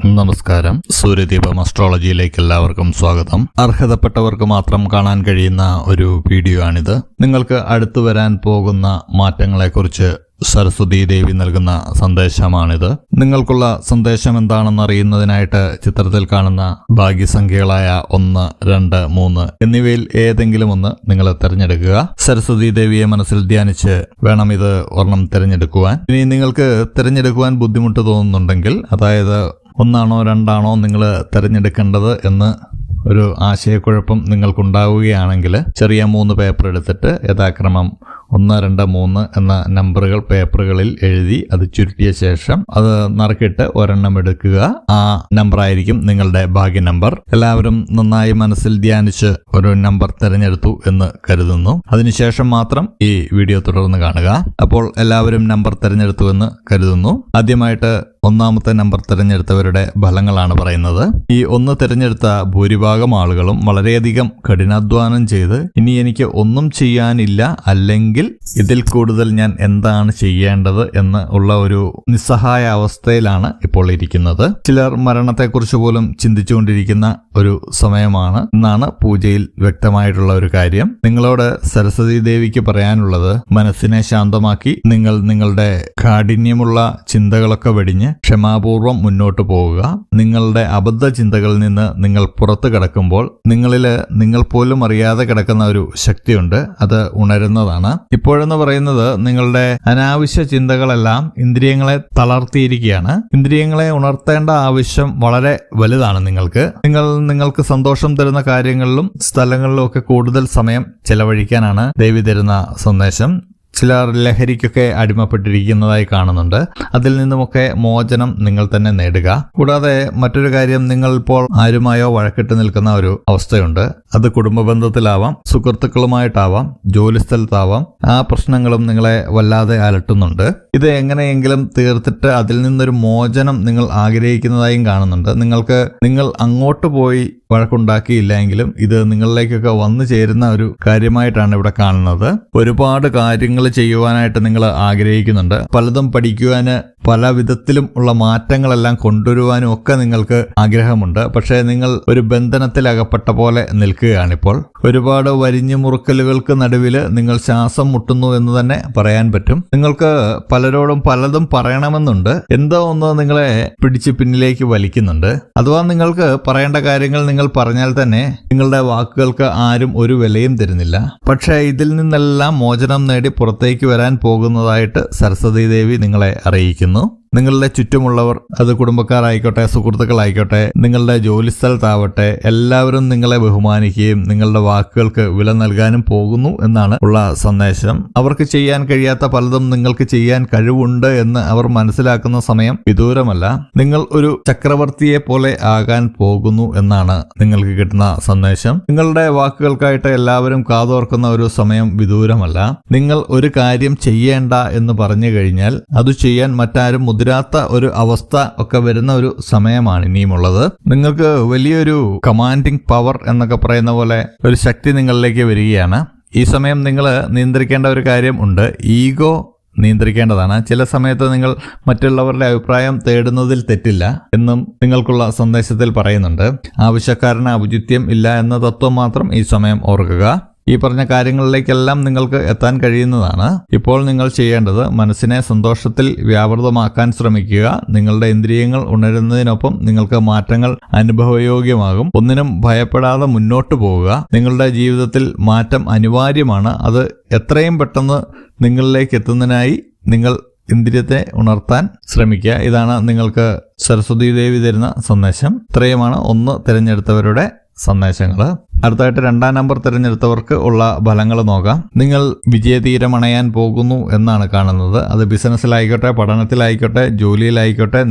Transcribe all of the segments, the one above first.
നമസ്കാരം. സൂര്യദീപം അസ്ട്രോളജിയിലേക്ക് എല്ലാവർക്കും സ്വാഗതം. അർഹതപ്പെട്ടവർക്ക് മാത്രം കാണാൻ കഴിയുന്ന ഒരു വീഡിയോ ആണിത്. നിങ്ങൾക്ക് അടുത്തു വരാൻ പോകുന്ന മാറ്റങ്ങളെക്കുറിച്ച് സരസ്വതി ദേവി നൽകുന്ന സന്ദേശമാണിത്. നിങ്ങൾക്കുള്ള സന്ദേശം എന്താണെന്ന് അറിയുന്നതിനായിട്ട് ചിത്രത്തിൽ കാണുന്ന ഭാഗ്യസംഖ്യകളായ 1, 2, 3 എന്നിവയിൽ ഏതെങ്കിലും ഒന്ന് നിങ്ങൾ തിരഞ്ഞെടുക്കുക. സരസ്വതി ദേവിയെ മനസ്സിൽ ധ്യാനിച്ച് വേണം ഇത് ഒരെണ്ണം തിരഞ്ഞെടുക്കുവാൻ. ഇനി നിങ്ങൾക്ക് തിരഞ്ഞെടുക്കുവാൻ ബുദ്ധിമുട്ട് തോന്നുന്നുണ്ടെങ്കിൽ, അതായത് 1 ആണോ 2 ആണോ നിങ്ങൾ തിരഞ്ഞെടുക്കേണ്ടത് എന്ന് ഒരു ആശയക്കുഴപ്പം നിങ്ങൾക്കുണ്ടാവുകയാണെങ്കിൽ, ചെറിയ 3 പേപ്പർ എടുത്തിട്ട് യഥാക്രമം 1, 2, 3 എന്ന നമ്പറുകൾ പേപ്പറുകളിൽ എഴുതി അത് ചുരുട്ടിയ ശേഷം അത് നറുക്കിട്ട് ഒരെണ്ണം എടുക്കുക. ആ നമ്പർ ആയിരിക്കും നിങ്ങളുടെ ഭാഗ്യ നമ്പർ. എല്ലാവരും നന്നായി മനസ്സിൽ ധ്യാനിച്ച് ഒരു നമ്പർ തിരഞ്ഞെടുത്തു എന്ന് കരുതുന്നു. അതിനുശേഷം മാത്രം ഈ വീഡിയോ തുടർന്ന് കാണുക. അപ്പോൾ എല്ലാവരും നമ്പർ തിരഞ്ഞെടുത്തു എന്ന് കരുതുന്നു. ആദ്യമായിട്ട് 1ാമത്തെ നമ്പർ തിരഞ്ഞെടുത്തവരുടെ ഫലങ്ങളാണ് പറയുന്നത്. ഈ 1 തിരഞ്ഞെടുത്ത ഭൂരിഭാഗം ആളുകളും വളരെയധികം കഠിനാധ്വാനം ചെയ്ത് ഇനി എനിക്ക് ഒന്നും ചെയ്യാനില്ല, അല്ലെങ്കിൽ ഇതിൽ കൂടുതൽ ഞാൻ എന്താണ് ചെയ്യേണ്ടത് എന്ന് ഉള്ള ഒരു നിസ്സഹായ അവസ്ഥയിലാണ് ഇപ്പോൾ ഇരിക്കുന്നത്. ചിലർ മരണത്തെക്കുറിച്ച് പോലും ചിന്തിച്ചുകൊണ്ടിരിക്കുന്ന ഒരു സമയമാണ് എന്നാണ് പൂജയിൽ വ്യക്തമായിട്ടുള്ള ഒരു കാര്യം. നിങ്ങളോട് സരസ്വതി ദേവിക്ക് പറയാനുള്ളത്, മനസ്സിനെ ശാന്തമാക്കി നിങ്ങൾ നിങ്ങളുടെ കാഠിന്യമുള്ള ചിന്തകളൊക്കെ വെടിഞ്ഞ് ക്ഷമാപൂർവം മുന്നോട്ട് പോവുക. നിങ്ങളുടെ അബദ്ധ ചിന്തകളിൽ നിന്ന് നിങ്ങൾ പുറത്തു കിടക്കുമ്പോൾ നിങ്ങളില് നിങ്ങൾ പോലും അറിയാതെ കിടക്കുന്ന ഒരു ശക്തിയുണ്ട്. അത് ഉണരുന്നതാണ്. ഇപ്പോഴെന്ന് പറയുന്നത് നിങ്ങളുടെ അനാവശ്യ ചിന്തകളെല്ലാം ഇന്ദ്രിയങ്ങളെ തളർത്തിയിരിക്കുകയാണ്. ഇന്ദ്രിയങ്ങളെ ഉണർത്തേണ്ട ആവശ്യം വളരെ വലുതാണ്. നിങ്ങൾക്ക് സന്തോഷം തരുന്ന കാര്യങ്ങളിലും സ്ഥലങ്ങളിലും ഒക്കെ കൂടുതൽ സമയം ചെലവഴിക്കാനാണ് ദേവി തരുന്ന സന്ദേശം. ചിലർ ലഹരിക്കൊക്കെ അടിമപ്പെട്ടിരിക്കുന്നതായി കാണുന്നുണ്ട്. അതിൽ നിന്നുമൊക്കെ മോചനം നിങ്ങൾ തന്നെ നേടുക. കൂടാതെ മറ്റൊരു കാര്യം, നിങ്ങൾ ഇപ്പോൾ ആരുമായോ വഴക്കിട്ട് നിൽക്കുന്ന ഒരു അവസ്ഥയുണ്ട്. അത് കുടുംബ ബന്ധത്തിലാവാം, സുഹൃത്തുക്കളുമായിട്ടാവാം, ജോലിസ്ഥലത്താവാം. ആ പ്രശ്നങ്ങളും നിങ്ങളെ വല്ലാതെ അലട്ടുന്നുണ്ട്. ഇത് എങ്ങനെയെങ്കിലും തീർത്തിട്ട് അതിൽ നിന്നൊരു മോചനം നിങ്ങൾ ആഗ്രഹിക്കുന്നതായും കാണുന്നുണ്ട്. നിങ്ങൾ അങ്ങോട്ട് പോയി വഴക്കുണ്ടാക്കിയില്ലെങ്കിലും ഇത് നിങ്ങളിലേക്കൊക്കെ വന്നു ചേരുന്ന ഒരു കാര്യമായിട്ടാണ് ഇവിടെ കാണുന്നത്. ഒരുപാട് കാര്യങ്ങൾ ചെയ്യുവാനായിട്ട് നിങ്ങൾ ആഗ്രഹിക്കുന്നുണ്ട്. പലതും പഠിക്കുവാന്, പല വിധത്തിലും ഉള്ള മാറ്റങ്ങളെല്ലാം കൊണ്ടുവരുവാനും ഒക്കെ നിങ്ങൾക്ക് ആഗ്രഹമുണ്ട്. പക്ഷേ നിങ്ങൾ ഒരു ബന്ധനത്തിൽ അകപ്പെട്ട പോലെ നിൽക്കുകയാണിപ്പോൾ. ഒരുപാട് വരിഞ്ഞു മുറുക്കലുകൾക്ക് നടുവിൽ നിങ്ങൾ ശ്വാസം മുട്ടുന്നു എന്ന് തന്നെ പറയാൻ പറ്റും. നിങ്ങൾക്ക് പലരോടും പലതും പറയണമെന്നുണ്ട്. എന്തോ ഒന്ന് നിങ്ങളെ പിടിച്ച് പിന്നിലേക്ക് വലിക്കുന്നുണ്ട്. അഥവാ നിങ്ങൾക്ക് പറയേണ്ട കാര്യങ്ങൾ നിങ്ങൾ പറഞ്ഞാൽ തന്നെ നിങ്ങളുടെ വാക്കുകൾക്ക് ആരും ഒരു വിലയും തരുന്നില്ല. പക്ഷേ ഇതിൽ നിന്നെല്ലാം മോചനം നേടി പുറത്തേക്ക് വരാൻ പോകുന്നതായിട്ട് സരസ്വതി ദേവി നിങ്ങളെ അറിയിക്കുന്നു. നിങ്ങളുടെ ചുറ്റുമുള്ളവർ, അത് കുടുംബക്കാരായിക്കോട്ടെ, സുഹൃത്തുക്കളായിക്കോട്ടെ, നിങ്ങളുടെ ജോലിസ്ഥലത്താവട്ടെ, എല്ലാവരും നിങ്ങളെ ബഹുമാനിക്കുകയും നിങ്ങളുടെ വാക്കുകൾക്ക് വില നൽകാനും പോകുന്നു എന്നാണ് ഉള്ള സന്ദേശം. അവർക്ക് ചെയ്യാൻ കഴിയാത്ത പലതും നിങ്ങൾക്ക് ചെയ്യാൻ കഴിവുണ്ട് എന്ന് അവർ മനസ്സിലാക്കുന്ന സമയം വിദൂരമല്ല. നിങ്ങൾ ഒരു ചക്രവർത്തിയെ പോലെ ആകാൻ പോകുന്നു എന്നാണ് നിങ്ങൾക്ക് കിട്ടുന്ന സന്ദേശം. നിങ്ങളുടെ വാക്കുകൾക്കായിട്ട് എല്ലാവരും കാതോർക്കുന്ന ഒരു സമയം വിദൂരമല്ല. നിങ്ങൾ ഒരു കാര്യം ചെയ്യേണ്ട എന്ന് പറഞ്ഞു കഴിഞ്ഞാൽ അത് ചെയ്യാൻ മറ്റാരും മുതിരാത്ത ഒരു അവസ്ഥ ഒക്കെ വരുന്ന ഒരു സമയമാണ് ഇനിയുമുള്ളത്. നിങ്ങൾക്ക് വലിയൊരു കമാൻഡിങ് പവർ എന്നൊക്കെ പറയുന്ന പോലെ ഒരു ശക്തി നിങ്ങളിലേക്ക് വരികയാണ്. ഈ സമയം നിങ്ങൾ നിയന്ത്രിക്കേണ്ട ഒരു കാര്യം ഉണ്ട്. ഈഗോ നിയന്ത്രിക്കേണ്ടതാണ്. ചില സമയത്ത് നിങ്ങൾ മറ്റുള്ളവരുടെ അഭിപ്രായം തേടുന്നതിൽ തെറ്റില്ല എന്നും നിങ്ങൾക്കുള്ള സന്ദേശത്തിൽ പറയുന്നുണ്ട്. ആവശ്യക്കാരന് ഔചിത്യം ഇല്ല എന്ന തത്വം മാത്രം ഈ സമയം ഓർക്കുക. ഈ പറഞ്ഞ കാര്യങ്ങളിലേക്കെല്ലാം നിങ്ങൾക്ക് എത്താൻ കഴിയുന്നതാണ്. ഇപ്പോൾ നിങ്ങൾ ചെയ്യേണ്ടത് മനസ്സിനെ സന്തോഷത്തിൽ വ്യാപൃതമാക്കാൻ ശ്രമിക്കുക. നിങ്ങളുടെ ഇന്ദ്രിയങ്ങൾ ഉണരുന്നതിനൊപ്പം നിങ്ങൾക്ക് മാറ്റങ്ങൾ അനുഭവയോഗ്യമാകും. ഒന്നിനും ഭയപ്പെടാതെ മുന്നോട്ട് പോവുക. നിങ്ങളുടെ ജീവിതത്തിൽ മാറ്റം അനിവാര്യമാണ്. അത് എത്രയും പെട്ടെന്ന് നിങ്ങളിലേക്ക് എത്തുന്നതിനായി നിങ്ങൾ ഇന്ദ്രിയത്തെ ഉണർത്താൻ ശ്രമിക്കുക. ഇതാണ് നിങ്ങൾക്ക് സരസ്വതി ദേവി തരുന്ന സന്ദേശം. ഇത്രയുമാണ് 1 തിരഞ്ഞെടുത്തവരുടെ സന്ദേശങ്ങൾ. അടുത്തായിട്ട് 2ാം നമ്പർ തിരഞ്ഞെടുത്തവർക്ക് ഉള്ള ഫലങ്ങൾ നോക്കാം. നിങ്ങൾ വിജയതീരമണയാൻ പോകുന്നു എന്നാണ് കാണുന്നത്. അത് ബിസിനസ്സിലായിക്കോട്ടെ, പഠനത്തിലായിക്കോട്ടെ, ജോലിയിലായിക്കോട്ടെ,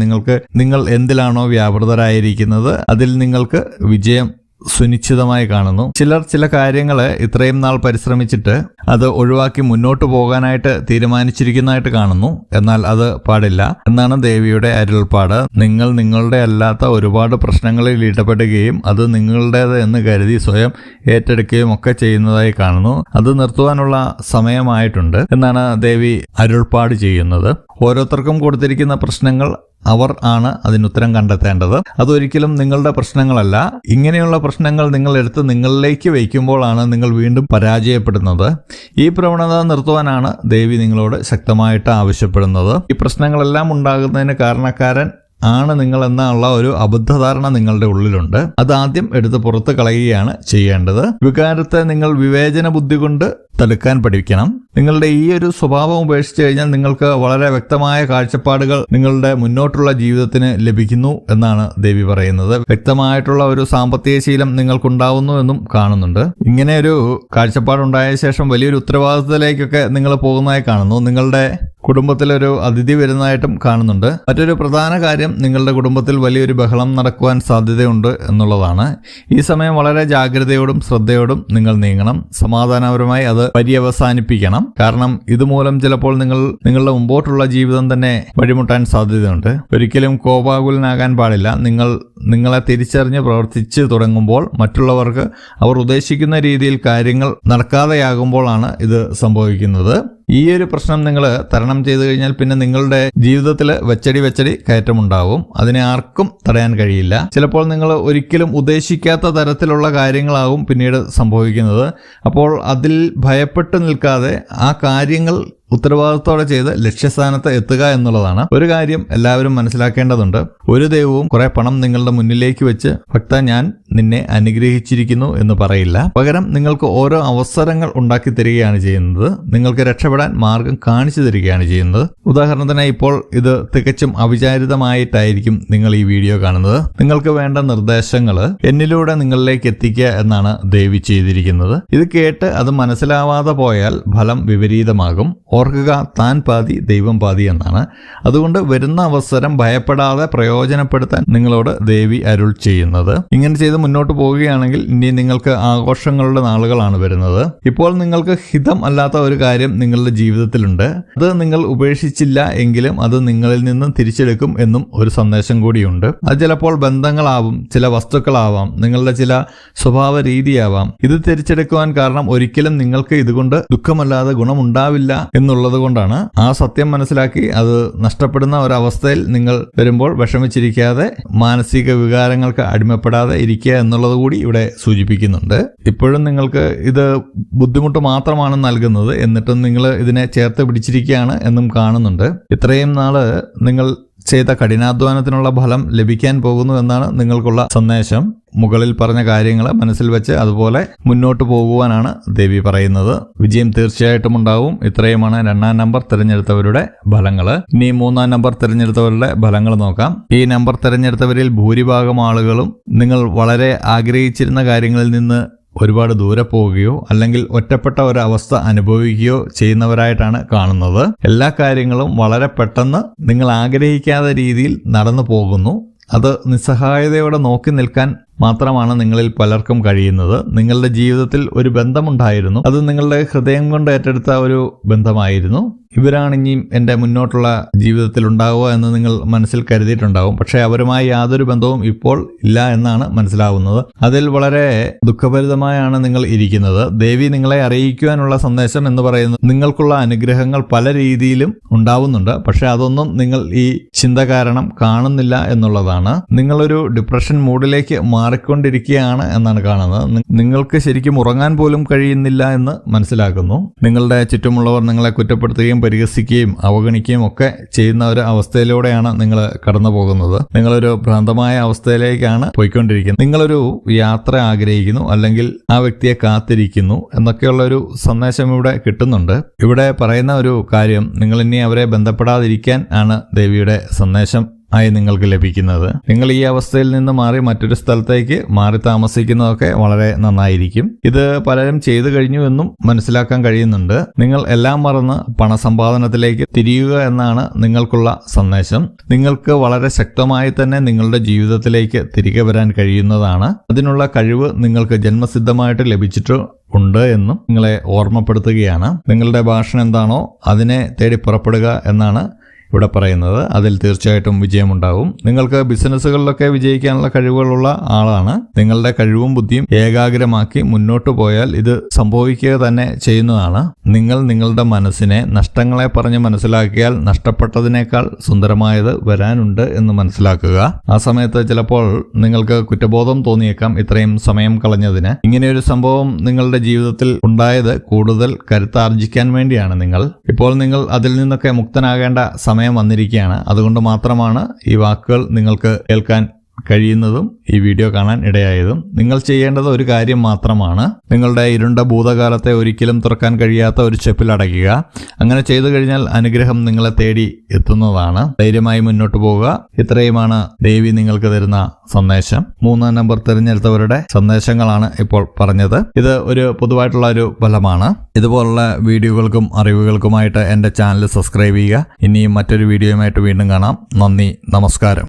നിങ്ങൾ എന്തിലാണോ വ്യാപൃതരായിരിക്കുന്നത് അതിൽ നിങ്ങൾക്ക് വിജയം സുനിശ്ചിതമായി കാണുന്നു. ചില കാര്യങ്ങൾ ഇത്രയും നാൾ പരിശ്രമിച്ചിട്ട് അത് ഒഴിവാക്കി മുന്നോട്ട് പോകാനായിട്ട് തീരുമാനിച്ചിരിക്കുന്നതായിട്ട് കാണുന്നു. എന്നാൽ അത് പാടില്ല എന്നാണ് ദേവിയുടെ അരുൾപ്പാട്. നിങ്ങൾ നിങ്ങളുടെ അല്ലാത്ത ഒരുപാട് പ്രശ്നങ്ങളിൽ ഇടപെടുകയും അത് നിങ്ങളുടേത് എന്ന് കരുതി സ്വയം ഏറ്റെടുക്കുകയും ഒക്കെ ചെയ്യുന്നതായി കാണുന്നു. അത് നിർത്തുവാനുള്ള സമയമായിട്ടുണ്ട് എന്നാണ് ദേവി അരുൾപ്പാട് ചെയ്യുന്നത്. ഓരോരുത്തർക്കും കൊടുത്തിരിക്കുന്ന പ്രശ്നങ്ങൾ അവർ ആണ് അതിനുത്തരം കണ്ടെത്തേണ്ടത്. അതൊരിക്കലും നിങ്ങളുടെ പ്രശ്നങ്ങളല്ല. ഇങ്ങനെയുള്ള പ്രശ്നങ്ങൾ നിങ്ങൾ എടുത്ത് നിങ്ങളിലേക്ക് വയ്ക്കുമ്പോഴാണ് നിങ്ങൾ വീണ്ടും പരാജയപ്പെടുന്നത്. ഈ പ്രവണത നിർത്തുവാനാണ് ദേവി നിങ്ങളോട് ശക്തമായിട്ട് ആവശ്യപ്പെടുന്നത്. ഈ പ്രശ്നങ്ങളെല്ലാം ഉണ്ടാകുന്നതിന് കാരണക്കാരൻ ആണ് നിങ്ങൾ എന്നുള്ള ഒരു അബദ്ധധാരണ നിങ്ങളുടെ ഉള്ളിലുണ്ട്. അതാദ്യം എടുത്ത് പുറത്ത് കളയുകയാണ് ചെയ്യേണ്ടത്. വികാരത്തെ നിങ്ങൾ വിവേചന ബുദ്ധി കൊണ്ട് തടുക്കാൻ പഠിക്കണം. നിങ്ങളുടെ ഈ ഒരു സ്വഭാവം ഉപേക്ഷിച്ച് കഴിഞ്ഞാൽ നിങ്ങൾക്ക് വളരെ വ്യക്തമായ കാഴ്ചപ്പാടുകൾ നിങ്ങളുടെ മുന്നോട്ടുള്ള ജീവിതത്തിന് ലഭിക്കുന്നു എന്നാണ് ദേവി പറയുന്നത്. വ്യക്തമായിട്ടുള്ള ഒരു സാമ്പത്തിക ശീലം നിങ്ങൾക്കുണ്ടാവുന്നു എന്നും കാണുന്നുണ്ട്. ഇങ്ങനെ ഒരു കാഴ്ചപ്പാടുണ്ടായ ശേഷം വലിയൊരു ഉത്തരവാദിത്തത്തിലേക്കൊക്കെ നിങ്ങൾ പോകുന്നതായി കാണുന്നു. നിങ്ങളുടെ കുടുംബത്തിലൊരു അതിഥി വരുന്നതായിട്ടും കാണുന്നുണ്ട്. മറ്റൊരു പ്രധാന കാര്യം, നിങ്ങളുടെ കുടുംബത്തിൽ വലിയൊരു ബഹളം നടക്കുവാൻ സാധ്യതയുണ്ട് എന്നുള്ളതാണ്. ഈ സമയം വളരെ ജാഗ്രതയോടും ശ്രദ്ധയോടും നിങ്ങൾ നീങ്ങണം. സമാധാനപരമായി അത് പര്യവസാനിപ്പിക്കണം. കാരണം ഇതുമൂലം ചിലപ്പോൾ നിങ്ങളുടെ മുമ്പോട്ടുള്ള ജീവിതം തന്നെ വഴിമുട്ടാൻ സാധ്യതയുണ്ട്. ഒരിക്കലും കോപാകുലനാകാൻ പാടില്ല. നിങ്ങളെ തിരിച്ചറിഞ്ഞ് പ്രവർത്തിച്ച് തുടങ്ങുമ്പോൾ മറ്റുള്ളവർക്ക് അവർ ഉദ്ദേശിക്കുന്ന രീതിയിൽ കാര്യങ്ങൾ നടക്കാതെയാകുമ്പോഴാണ് ഇത് സംഭവിക്കുന്നത്. ഈ ഒരു പ്രശ്നം നിങ്ങൾ തരണം ചെയ്തു കഴിഞ്ഞാൽ പിന്നെ നിങ്ങളുടെ ജീവിതത്തിൽ വെച്ചടി കയറ്റമുണ്ടാവും. അതിനെ ആർക്കും തടയാൻ കഴിയില്ല. ചിലപ്പോൾ നിങ്ങൾ ഒരിക്കലും ഉദ്ദേശിക്കാത്ത തരത്തിലുള്ള കാര്യങ്ങളാവും പിന്നീട് സംഭവിക്കുന്നത്. അപ്പോൾ അതിൽ ഭയപ്പെട്ട് നിൽക്കാതെ ആ കാര്യങ്ങൾ ഉത്തരവാദിത്തോടെ ചെയ്ത് ലക്ഷ്യസ്ഥാനത്ത് എത്തുക എന്നുള്ളതാണ്. ഒരു കാര്യം എല്ലാവരും മനസ്സിലാക്കേണ്ടതുണ്ട്. ഒരു ദൈവവും കുറെ പണം നിങ്ങളുടെ മുന്നിലേക്ക് വെച്ച് ഭക്ത ഞാൻ നിന്നെ അനുഗ്രഹിച്ചിരിക്കുന്നു എന്ന് പറയില്ല. പകരം നിങ്ങൾക്ക് ഓരോ അവസരങ്ങൾ ഉണ്ടാക്കി തരികയാണ് ചെയ്യുന്നത്. നിങ്ങൾക്ക് രക്ഷപ്പെടാൻ മാർഗം കാണിച്ചു തരികയാണ് ചെയ്യുന്നത്. ഉദാഹരണത്തിന് ഇപ്പോൾ ഇത് തികച്ചും അവിചാരിതമായിട്ടായിരിക്കും നിങ്ങൾ ഈ വീഡിയോ കാണുന്നത്. നിങ്ങൾക്ക് വേണ്ട നിർദ്ദേശങ്ങൾ എന്നിലൂടെ നിങ്ങളിലേക്ക് എത്തിക്കുക എന്നാണ് ദേവി ചെയ്തിരിക്കുന്നത്. ഇത് കേട്ട് അത് മനസ്സിലാവാതെ പോയാൽ ഫലം വിപരീതമാകും. ഓർക്കുക, താൻ പാതി ദൈവം പാതി എന്നാണ്. അതുകൊണ്ട് വരുന്ന അവസരം ഭയപ്പെടാതെ പ്രയോജനപ്പെടുത്താൻ നിങ്ങളോട് ദേവി അരുൾ ചെയ്യുന്നത്. ഇങ്ങനെ ചെയ്ത് മുന്നോട്ട് പോവുകയാണെങ്കിൽ ഇനി നിങ്ങൾക്ക് ആഘോഷങ്ങളുടെ നാളുകളാണ് വരുന്നത്. ഇപ്പോൾ നിങ്ങൾക്ക് ഹിതം അല്ലാത്ത ഒരു കാര്യം നിങ്ങളുടെ ജീവിതത്തിലുണ്ട്. അത് നിങ്ങൾ ഉപേക്ഷിച്ചില്ല എങ്കിലും അത് നിങ്ങളിൽ നിന്നും തിരിച്ചെടുക്കും എന്നും ഒരു സന്ദേശം കൂടിയുണ്ട്. അത് ചിലപ്പോൾ ബന്ധങ്ങളാവും, ചില വസ്തുക്കളാവാം, നിങ്ങളുടെ ചില സ്വഭാവ രീതിയാവാം. ഇത് തിരിച്ചെടുക്കുവാൻ കാരണം ഒരിക്കലും നിങ്ങൾക്ക് ഇതുകൊണ്ട് ദുഃഖമല്ലാതെ ഗുണമുണ്ടാവില്ല എന്നുള്ളത് കൊണ്ടാണ്. ആ സത്യം മനസ്സിലാക്കി അത് നഷ്ടപ്പെടുന്ന ഒരവസ്ഥയിൽ നിങ്ങൾ വരുമ്പോൾ വിഷമിച്ചിരിക്കാതെ മാനസിക വികാരങ്ങൾക്ക് അടിമപ്പെടാതെ ഇരിക്കുക എന്നുള്ളത് കൂടി ഇവിടെ സൂചിപ്പിക്കുന്നുണ്ട്. ഇപ്പോഴും നിങ്ങൾക്ക് ഇത് ബുദ്ധിമുട്ട് മാത്രമാണ് നൽകുന്നത്, എന്നിട്ടും നിങ്ങൾ ഇതിനെ ചേർത്ത് പിടിച്ചിരിക്കുകയാണ് എന്നും കാണുന്നുണ്ട്. ഇത്രയും നാള് നിങ്ങൾ ചെയ്ത കഠിനാധ്വാനത്തിനുള്ള ഫലം ലഭിക്കാൻ പോകുന്നു എന്നാണ് നിങ്ങൾക്കുള്ള സന്ദേശം. മുകളിൽ പറഞ്ഞ കാര്യങ്ങൾ മനസ്സിൽ വെച്ച് അതുപോലെ മുന്നോട്ട് പോകുവാനാണ് ദേവി പറയുന്നത്. വിജയം തീർച്ചയായിട്ടും ഉണ്ടാവും. ഇത്രയുമാണ് 2ാം നമ്പർ തിരഞ്ഞെടുത്തവരുടെ ഫലങ്ങൾ. ഇനി 3ാം നമ്പർ തിരഞ്ഞെടുത്തവരുടെ ഫലങ്ങൾ നോക്കാം. ഈ നമ്പർ തിരഞ്ഞെടുത്തവരിൽ ഭൂരിഭാഗം ആളുകളും നിങ്ങൾ വളരെ ആഗ്രഹിച്ചിരുന്ന കാര്യങ്ങളിൽ നിന്ന് ഒരുപാട് ദൂരെ പോവുകയോ അല്ലെങ്കിൽ ഒറ്റപ്പെട്ട ഒരവസ്ഥ അനുഭവിക്കുകയോ ചെയ്യുന്നവരായിട്ടാണ് കാണുന്നത്. എല്ലാ കാര്യങ്ങളും വളരെ പെട്ടെന്ന് നിങ്ങൾ ആഗ്രഹിക്കാത്ത രീതിയിൽ നടന്നു പോകുന്നു. അത് നിസ്സഹായതയോടെ നോക്കി നിൽക്കാൻ മാത്രമാണ് നിങ്ങളിൽ പലർക്കും കഴിയുന്നത്. നിങ്ങളുടെ ജീവിതത്തിൽ ഒരു ബന്ധമുണ്ടായിരുന്നു. അത് നിങ്ങളുടെ ഹൃദയം കൊണ്ട് ഏറ്റെടുത്ത ഒരു ബന്ധമായിരുന്നു. ഇവരാണ് ഇനിയും എൻ്റെ മുന്നോട്ടുള്ള ജീവിതത്തിൽ ഉണ്ടാവുക എന്ന് നിങ്ങൾ മനസ്സിൽ കരുതിയിട്ടുണ്ടാവും. പക്ഷേ അവരുമായി യാതൊരു ബന്ധവും ഇപ്പോൾ ഇല്ല എന്നാണ് മനസ്സിലാവുന്നത്. അതിൽ വളരെ ദുഃഖഭരിതമായാണ് നിങ്ങൾ ഇരിക്കുന്നത്. ദേവി നിങ്ങളെ അറിയിക്കുവാനുള്ള സന്ദേശം എന്ന് പറയുന്നത് നിങ്ങൾക്കുള്ള അനുഗ്രഹങ്ങൾ പല രീതിയിലും ഉണ്ടാവുന്നുണ്ട്. പക്ഷെ അതൊന്നും നിങ്ങൾ ഈ ചിന്ത കാരണം കാണുന്നില്ല എന്നുള്ളതാണ്. നിങ്ങളൊരു ഡിപ്രഷൻ മൂഡിലേക്ക് മാറിക്കൊണ്ടിരിക്കുകയാണ് എന്നാണ് കാണുന്നത്. നിങ്ങൾക്ക് ശരിക്കും ഉറങ്ങാൻ പോലും കഴിയുന്നില്ല എന്ന് മനസ്സിലാക്കുന്നു. നിങ്ങളുടെ ചുറ്റുമുള്ളവർ നിങ്ങളെ കുറ്റപ്പെടുത്തുകയും പരിഹസിക്കുകയും അവഗണിക്കുകയും ഒക്കെ ചെയ്യുന്ന ഒരു അവസ്ഥയിലൂടെയാണ് നിങ്ങൾ കടന്നു പോകുന്നത്. നിങ്ങളൊരു ഭ്രാന്തമായ അവസ്ഥയിലേക്കാണ് പോയിക്കൊണ്ടിരിക്കുന്നത്. നിങ്ങളൊരു യാത്ര ആഗ്രഹിക്കുന്നു, അല്ലെങ്കിൽ ആ വ്യക്തിയെ കാത്തിരിക്കുന്നു എന്നൊക്കെയുള്ള ഒരു സന്ദേശം ഇവിടെ കിട്ടുന്നുണ്ട്. ഇവിടെ പറയുന്ന ഒരു കാര്യം, നിങ്ങൾ ഇനി അവരെ ബന്ധപ്പെടാതിരിക്കാൻ ആണ് ദേവിയുടെ സന്ദേശം ആയി നിങ്ങൾക്ക് ലഭിക്കുന്നത്. നിങ്ങൾ ഈ അവസ്ഥയിൽ നിന്ന് മാറി മറ്റൊരു സ്ഥലത്തേക്ക് മാറി താമസിക്കുന്നതൊക്കെ വളരെ നന്നായിരിക്കും. ഇത് പലരും ചെയ്തു കഴിഞ്ഞു എന്നും മനസ്സിലാക്കാൻ കഴിയുന്നുണ്ട്. നിങ്ങൾ എല്ലാം മറന്ന് പണസമ്പാദനത്തിലേക്ക് തിരിയുക എന്നാണ് നിങ്ങൾക്കുള്ള സന്ദേശം. നിങ്ങൾക്ക് വളരെ ശക്തമായി തന്നെ നിങ്ങളുടെ ജീവിതത്തിലേക്ക് തിരികെ വരാൻ കഴിയുന്നതാണ്. അതിനുള്ള കഴിവ് നിങ്ങൾക്ക് ജന്മസിദ്ധമായിട്ട് ലഭിച്ചിട്ടുണ്ട് എന്നും നിങ്ങളെ ഓർമ്മപ്പെടുത്തുകയാണ്. നിങ്ങളുടെ ഭാഷ എന്താണോ അതിനെ തേടി പുറപ്പെടുക എന്നാണ് ഇവിടെ പറയുന്നത്. അതിൽ തീർച്ചയായിട്ടും വിജയമുണ്ടാകും. നിങ്ങൾക്ക് ബിസിനസ്സുകളിലൊക്കെ വിജയിക്കാനുള്ള കഴിവുകളുള്ള ആളാണ്. നിങ്ങളുടെ കഴിവും ബുദ്ധിയും ഏകാഗ്രമാക്കി മുന്നോട്ട് പോയാൽ ഇത് സംഭവിക്കുക തന്നെ ചെയ്യുന്നതാണ്. നിങ്ങൾ നിങ്ങളുടെ മനസ്സിനെ നഷ്ടങ്ങളെ പറഞ്ഞ് മനസ്സിലാക്കിയാൽ നഷ്ടപ്പെട്ടതിനേക്കാൾ സുന്ദരമായത് വരാനുണ്ട് എന്ന് മനസ്സിലാക്കുക. ആ സമയത്ത് ചിലപ്പോൾ നിങ്ങൾക്ക് കുറ്റബോധം തോന്നിയേക്കാം ഇത്രയും സമയം കളഞ്ഞതിന്. ഇങ്ങനെയൊരു സംഭവം നിങ്ങളുടെ ജീവിതത്തിൽ ഉണ്ടായത് കൂടുതൽ കരുത്താർജിക്കാൻ വേണ്ടിയാണ്. ഇപ്പോൾ നിങ്ങൾ അതിൽ നിന്നൊക്കെ മുക്തനാകേണ്ട സമയം വന്നിരിക്കുകയാണ്. അതുകൊണ്ട് മാത്രമാണ് ഈ വാക്കുകൾ നിങ്ങൾക്ക് കേൾക്കാൻ കഴിയുന്നതും ഈ വീഡിയോ കാണാൻ ഇടയായതും. നിങ്ങൾ ചെയ്യേണ്ടത് ഒരു കാര്യം മാത്രമാണ്. നിങ്ങളുടെ ഇരുണ്ട ഭൂതകാലത്തെ ഒരിക്കലും തുറക്കാൻ കഴിയാത്ത ഒരു ചെപ്പിൽ അടയ്ക്കുക. അങ്ങനെ ചെയ്തു കഴിഞ്ഞാൽ അനുഗ്രഹം നിങ്ങളെ തേടി എത്തുന്നതാണ്. ധൈര്യമായി മുന്നോട്ട് പോവുക. ഇത്രയുമാണ് ദേവി നിങ്ങൾക്ക് തരുന്ന സന്ദേശം. 3 നമ്പർ തിരഞ്ഞെടുത്തവരുടെ സന്ദേശങ്ങളാണ് ഇപ്പോൾ പറഞ്ഞത്. ഇത് ഒരു പൊതുവായിട്ടുള്ള ഒരു ഫലമാണ്. ഇതുപോലുള്ള വീഡിയോകൾക്കും അറിവുകൾക്കുമായിട്ട് എൻ്റെ ചാനൽ സബ്സ്ക്രൈബ് ചെയ്യുക. ഇനിയും മറ്റൊരു വീഡിയോയുമായിട്ട് വീണ്ടും കാണാം. നന്ദി, നമസ്കാരം.